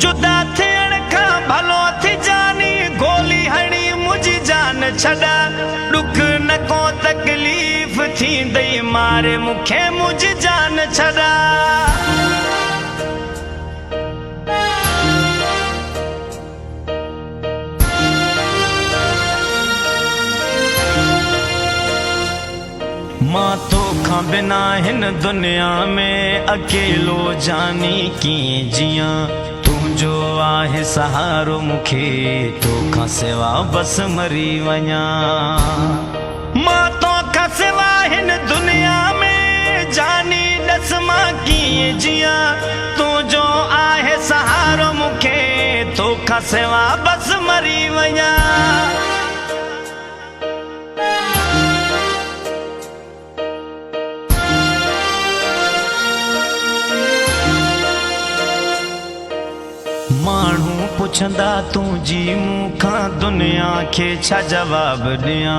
जुदा थियण खां भलो थी जानी गोली हणी मुझी जान छड़ा दुख न को तकलीफ़ थींदई मारे मुखे मुझी जान छड़ा मां तो खां बिना हिन दुनिया में अकेलो जानी की जिया तुझो आहे सहारो मुखे तो खां सिवा बस मरी वञा मां तो खां सिवा हिन दुनिया में जानी दस मां की जिया तुझो आहे सहारो मुखे तो खां सिवा बस मरी वञा मानू पुछंदा तुझी मुखां दुनिया के छा जवाब दिया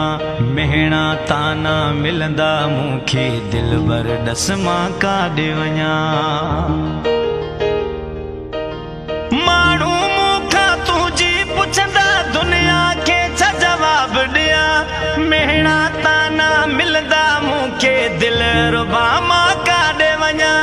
मेहणा ताना मिलंदा मुखे दिल भर दस मां काॾे वञा मानू मुखां तुझी पुछंदा दुनिया के छा जवाब दिया मेहणा ताना मिलंदा मुखे दिल रुबा मां काॾे वञा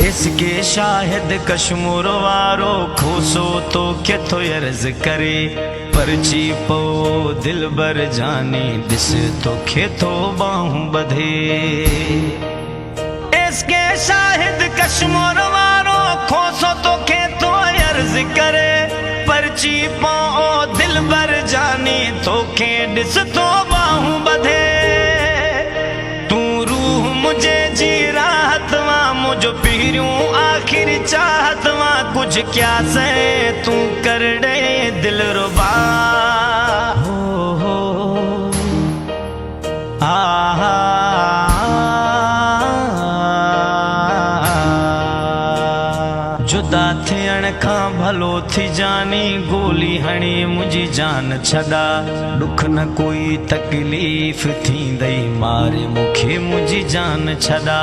इसके शाहिद कश्मीर वारो खोसो तो केथो अर्ज करे परची पो दिल बर जानी दिस तो खेतो बाहूं बधे इसके शाहिद कश्मीर वारो खोसो तो खेतो अर्ज करे परची पो दिल बर जानी तो खे दिस तो बाहूं बधे तू रूह मुझे जी राहत मुझो पीरियों आखिर चाहत वहाँ कुछ क्या से तू कर दे दिल रुबा हो जुदा थियण खां भलो थी जानी गोली हणी मुझी जान छड़ा दुख न कोई तकलीफ़ थींदई मारे मुखे मुझी जान छड़ा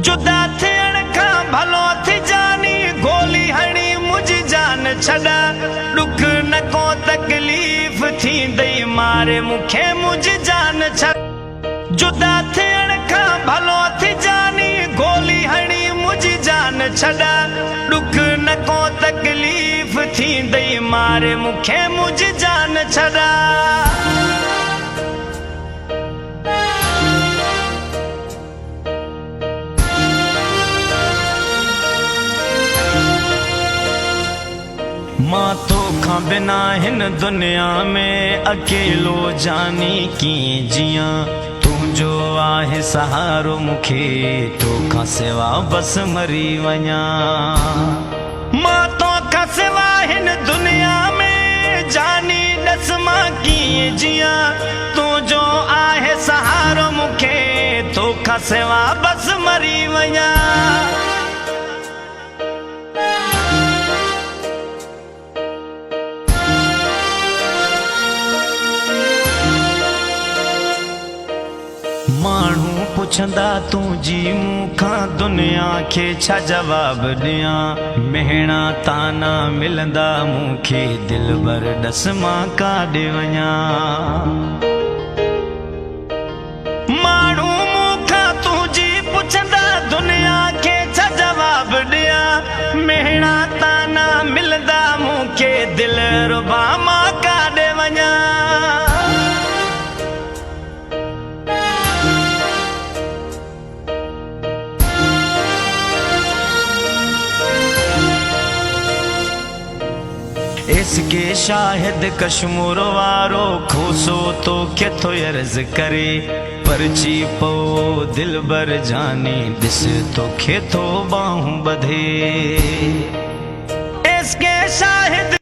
जुदा थियण खां भलो थी जानी गोली हणी मुझी जान छड़ा दुख न को तकलीफ़ थींदई मारे मुखे मुझी जान छड़ा जुदा थियण खां भलो थी जानी गोली हणी मुझी जान छड़ा दुख न को तकलीफ़ थींदई मारे मुखे मुझी जान छड़ा मां तो खां बिना हिन दुनिया में अकेलो जानी की जिया तुझो आहे सहारो मुखे तो खां सिवा बस मरी वञा मां तो खां सिवा हिन दुनिया में जानी दस मां की जिया तुझो आहे सहारो मुखे तो खां सिवा बस मरी वञा मानू पुछंदा तुझी मुखां दुनिया के छा जवाब दिया मेहणा ताना मिलंदा मुखे दिल भर दस मां काॾे वञा मानू मुखां तुझी पुछंदा दुनिया के छा जवाब दिया मेहणा ताना मिलंदा मुखे दिल रुबा मां काॾे वञा इसके शाहिद कश्मीर वारो खोसो तो केथो अर्ज करे परची पो दिल बर जानी दिस तो खेतो बाहूं बधे इसके शाहिद